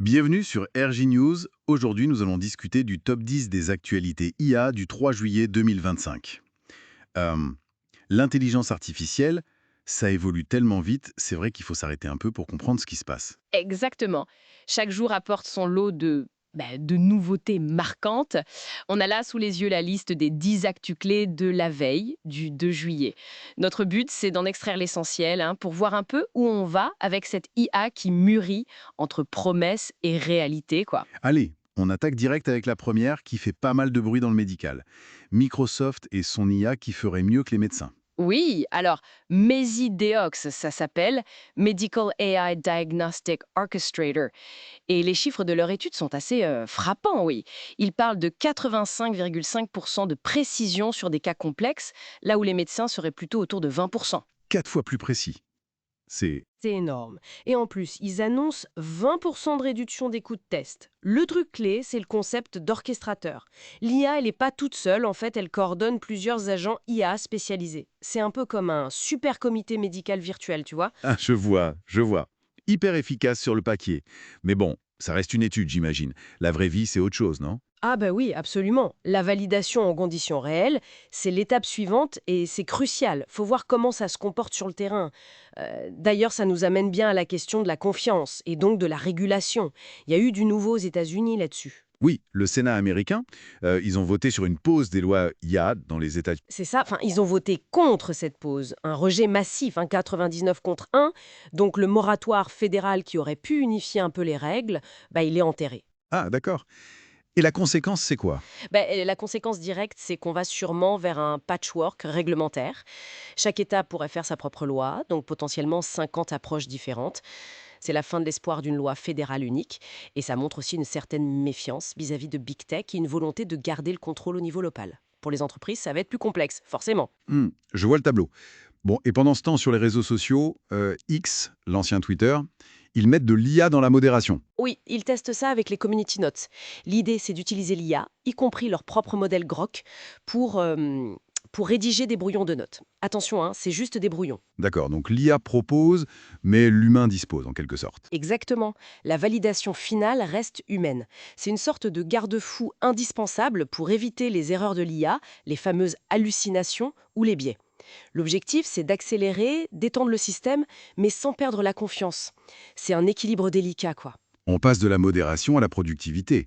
Bienvenue sur RJ News. Aujourd'hui, nous allons discuter du top 10 des actualités IA du 3 juillet 2025. Euh, L'intelligence artificielle, ça évolue tellement vite, c'est vrai qu'il faut s'arrêter un peu pour comprendre ce qui se passe. Exactement. Chaque jour apporte son lot de nouveautés marquantes. On a là sous les yeux la liste des 10 actus clés de la veille du 2 juillet. Notre but, c'est d'en extraire l'essentiel pour voir un peu où on va avec cette IA qui mûrit entre promesses et réalité, quoi. Allez, on attaque direct avec la première qui fait pas mal de bruit dans le médical. Microsoft et son IA qui ferait mieux que les médecins. Oui, alors Mesideox, ça s'appelle Medical AI Diagnostic Orchestrator. Et les chiffres de leur étude sont assez frappants, oui. Ils parlent de 85,5% de précision sur des cas complexes, là où les médecins seraient plutôt autour de 20%. 4 fois plus précis. C'est... C'est énorme. Et en plus, ils annoncent 20% de réduction des coûts de test. Le truc clé, c'est le concept d'orchestrateur. L'IA, elle n'est pas toute seule, en fait, elle coordonne plusieurs agents IA spécialisés. C'est un peu comme un super comité médical virtuel, tu vois. Ah, je vois. Hyper efficace sur le papier. Mais bon, ça reste une étude, j'imagine. La vraie vie, c'est autre chose, non? Ah bah oui, absolument. La validation en conditions réelles, c'est l'étape suivante et c'est crucial. Faut voir comment ça se comporte sur le terrain. D'ailleurs, ça nous amène bien à la question de la confiance et donc de la régulation. Il y a eu du nouveau aux États-Unis là-dessus. Oui, le Sénat américain, ils ont voté sur une pause des lois IA dans les États. C'est ça, enfin, ils ont voté contre cette pause. Un rejet massif, 99 contre 1. Donc le moratoire fédéral qui aurait pu unifier un peu les règles, bah, il est enterré. Ah, d'accord. Et la conséquence, c'est quoi? La conséquence directe, c'est qu'on va sûrement vers un patchwork réglementaire. Chaque État pourrait faire sa propre loi, donc potentiellement 50 approches différentes. C'est la fin de l'espoir d'une loi fédérale unique, et ça montre aussi une certaine méfiance vis-à-vis de Big Tech et une volonté de garder le contrôle au niveau local. Pour les entreprises, ça va être plus complexe, forcément. Je vois le tableau. Bon, et pendant ce temps, sur les réseaux sociaux, X, l'ancien Twitter, ils mettent de l'IA dans la modération. Oui, ils testent ça avec les community notes. L'idée, c'est d'utiliser l'IA, y compris leur propre modèle Grok, pour, euh, pour rédiger des brouillons de notes. Attention, c'est juste des brouillons. D'accord, donc l'IA propose, mais l'humain dispose, en quelque sorte. Exactement. La validation finale reste humaine. C'est une sorte de garde-fou indispensable pour éviter les erreurs de l'IA, les fameuses hallucinations ou les biais. L'objectif, c'est d'accélérer, d'étendre le système, mais sans perdre la confiance. C'est un équilibre délicat, quoi. On passe de la modération à la productivité.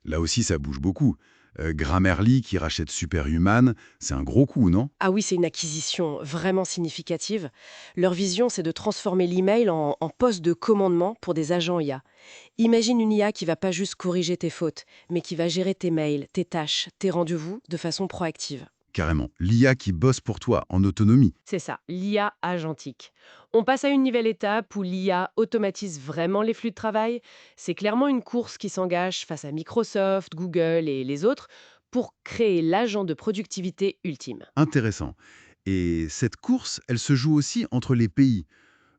Là aussi, ça bouge beaucoup. Grammarly qui rachète Superhuman, c'est un gros coup, non? Ah oui, c'est une acquisition vraiment significative. Leur vision, c'est de transformer l'email en poste de commandement pour des agents IA. Imagine une IA qui va pas juste corriger tes fautes, mais qui va gérer tes mails, tes tâches, tes rendez-vous de façon proactive. Carrément. L'IA qui bosse pour toi, en autonomie. C'est ça, l'IA agentique. On passe à une nouvelle étape où l'IA automatise vraiment les flux de travail. C'est clairement une course qui s'engage face à Microsoft, Google et les autres pour créer l'agent de productivité ultime. Intéressant. Et cette course, elle se joue aussi entre les pays.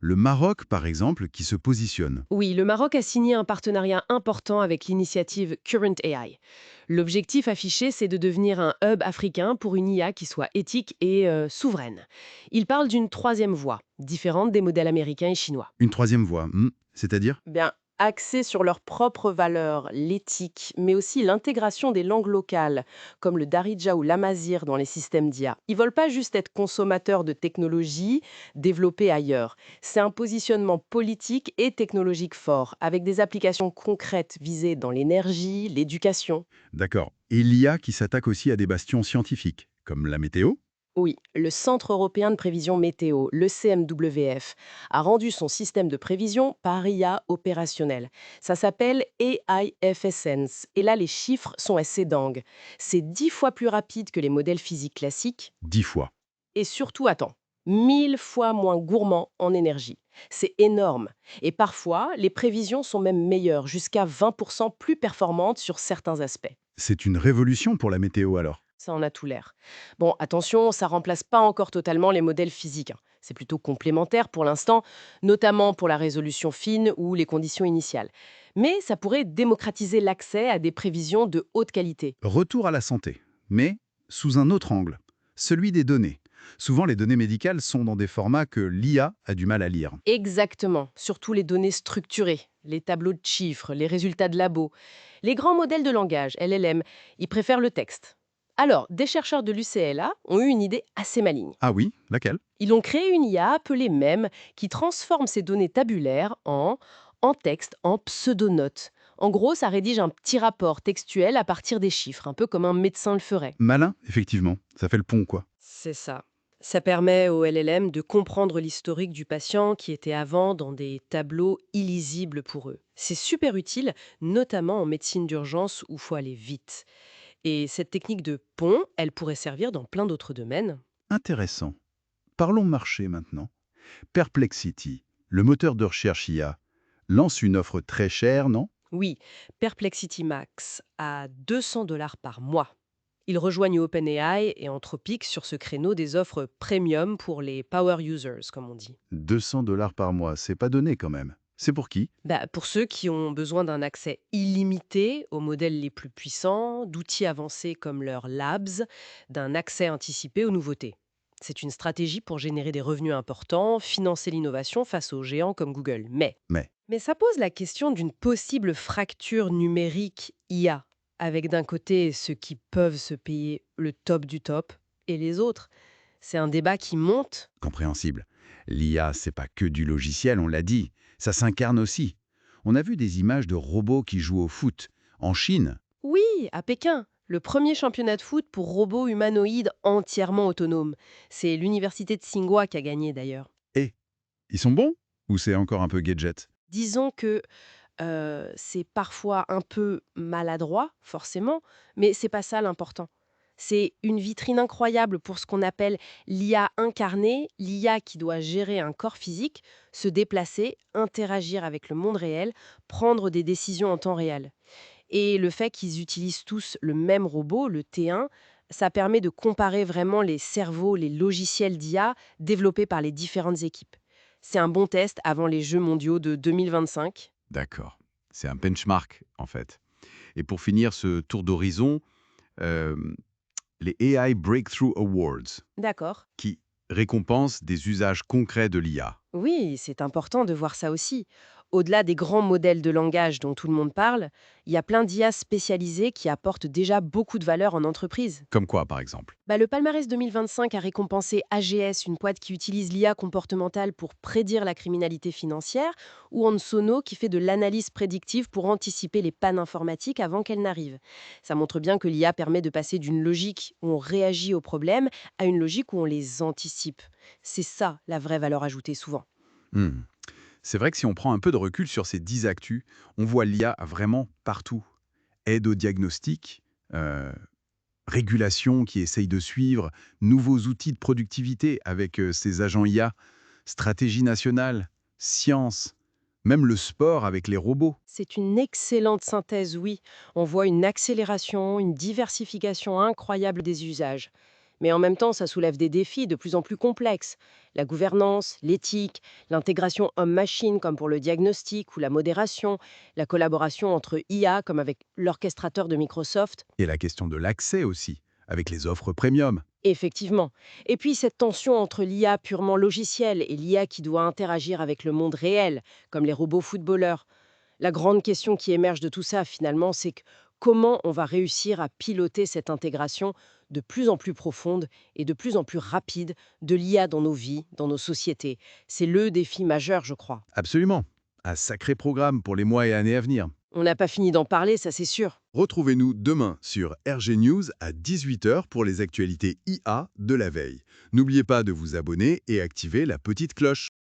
Le Maroc, par exemple, qui se positionne. Oui, le Maroc a signé un partenariat important avec l'initiative Current AI. L'objectif affiché, c'est de devenir un hub africain pour une IA qui soit éthique et souveraine. Il parle d'une troisième voie, différente des modèles américains et chinois. Une troisième voie, c'est-à-dire? Bien, axés sur leurs propres valeurs, l'éthique, mais aussi l'intégration des langues locales, comme le Darija ou l'Amazigh dans les systèmes d'IA. Ils veulent pas juste être consommateurs de technologies développées ailleurs. C'est un positionnement politique et technologique fort, avec des applications concrètes visées dans l'énergie, l'éducation. D'accord. Et l'IA qui s'attaque aussi à des bastions scientifiques, comme la météo? Oui, le Centre européen de prévision météo, le CMWF, a rendu son système de prévision par IA opérationnel. Ça s'appelle AIFSense. Et là, les chiffres sont assez dingues. C'est 10 fois plus rapide que les modèles physiques classiques 10 fois. et surtout, attends, 1000 fois moins gourmand en énergie. C'est énorme. Et parfois, les prévisions sont même meilleures, jusqu'à 20% plus performantes sur certains aspects. C'est une révolution pour la météo alors. Ça en a tout l'air. Bon, attention, ça remplace pas encore totalement les modèles physiques. C'est plutôt complémentaire pour l'instant, notamment pour la résolution fine ou les conditions initiales. Mais ça pourrait démocratiser l'accès à des prévisions de haute qualité. Retour à la santé, mais sous un autre angle, celui des données. Souvent, les données médicales sont dans des formats que l'IA a du mal à lire. Exactement, surtout les données structurées, les tableaux de chiffres, les résultats de labo. Les grands modèles de langage, LLM, ils préfèrent le texte. Alors, des chercheurs de l'UCLA ont eu une idée assez maligne. Ah oui, laquelle? Ils ont créé une IA appelée MEM qui transforme ces données tabulaires en texte, en pseudonotes. En gros, ça rédige un petit rapport textuel à partir des chiffres, un peu comme un médecin le ferait. Malin, effectivement. Ça fait le pont, quoi. C'est ça. Ça permet au LLM de comprendre l'historique du patient qui était avant dans des tableaux illisibles pour eux. C'est super utile, notamment en médecine d'urgence où il faut aller vite. Et cette technique de pont, elle pourrait servir dans plein d'autres domaines. Intéressant. Parlons marché maintenant. Perplexity, le moteur de recherche IA, lance une offre très chère, non? Oui, Perplexity Max à 200 $ par mois. Ils rejoignent OpenAI et Anthropic sur ce créneau des offres premium pour les power users, comme on dit. 200 $ par mois, c'est pas donné quand même. C'est pour qui? Pour ceux qui ont besoin d'un accès illimité aux modèles les plus puissants, d'outils avancés comme leurs labs, d'un accès anticipé aux nouveautés. C'est une stratégie pour générer des revenus importants, financer l'innovation face aux géants comme Google. Mais, Mais ça pose la question d'une possible fracture numérique IA, avec d'un côté ceux qui peuvent se payer le top du top et les autres. C'est un débat qui monte. compréhensible. L'IA, c'est pas que du logiciel, on l'a dit. Ça s'incarne aussi. On a vu des images de robots qui jouent au foot. En Chine. Oui, à Pékin, le premier championnat de foot pour robots humanoïdes entièrement autonomes. C'est l'université de Tsinghua qui a gagné d'ailleurs. Et, ils sont bons? Ou c'est encore un peu gadget? Disons que c'est parfois un peu maladroit, forcément, mais c'est pas ça l'important. C'est une vitrine incroyable pour ce qu'on appelle l'IA incarnée, l'IA qui doit gérer un corps physique, se déplacer, interagir avec le monde réel, prendre des décisions en temps réel. Et le fait qu'ils utilisent tous le même robot, le T1, ça permet de comparer vraiment les cerveaux, les logiciels d'IA développés par les différentes équipes. C'est un bon test avant les Jeux mondiaux de 2025. D'accord. C'est un benchmark, en fait. Et pour finir ce tour d'horizon, euh, les AI Breakthrough Awards, D'accord. qui récompensent des usages concrets de l'IA. Oui, c'est important de voir ça aussi. Au-delà des grands modèles de langage dont tout le monde parle, il y a plein d'IA spécialisées qui apportent déjà beaucoup de valeur en entreprise. Comme quoi, par exemple? Le palmarès 2025 a récompensé AGS, une boîte qui utilise l'IA comportementale pour prédire la criminalité financière, ou Ansono qui fait de l'analyse prédictive pour anticiper les pannes informatiques avant qu'elles n'arrivent. Ça montre bien que l'IA permet de passer d'une logique où on réagit aux problèmes à une logique où on les anticipe. C'est ça la vraie valeur ajoutée souvent. Hmm. C'est vrai que si on prend un peu de recul sur ces 10 actus, on voit l'IA vraiment partout. Aide au diagnostic, euh, régulation qui essaye de suivre, nouveaux outils de productivité avec ces agents IA, stratégie nationale, science, même le sport avec les robots. C'est une excellente synthèse, oui. On voit une accélération, une diversification incroyable des usages. Mais en même temps, ça soulève des défis de plus en plus complexes. La gouvernance, l'éthique, l'intégration homme-machine comme pour le diagnostic ou la modération, la collaboration entre IA comme avec l'orchestrateur de Microsoft. Et la question de l'accès aussi, avec les offres premium. Effectivement. Et puis cette tension entre l'IA purement logicielle et l'IA qui doit interagir avec le monde réel, comme les robots footballeurs. La grande question qui émerge de tout ça, finalement, c'est comment on va réussir à piloter cette intégration de plus en plus profonde et de plus en plus rapide de l'IA dans nos vies, dans nos sociétés. C'est le défi majeur, je crois. Absolument. Un sacré programme pour les mois et années à venir. On n'a pas fini d'en parler, ça c'est sûr. Retrouvez-nous demain sur RG News à 18 h pour les actualités IA de la veille. N'oubliez pas de vous abonner et activer la petite cloche.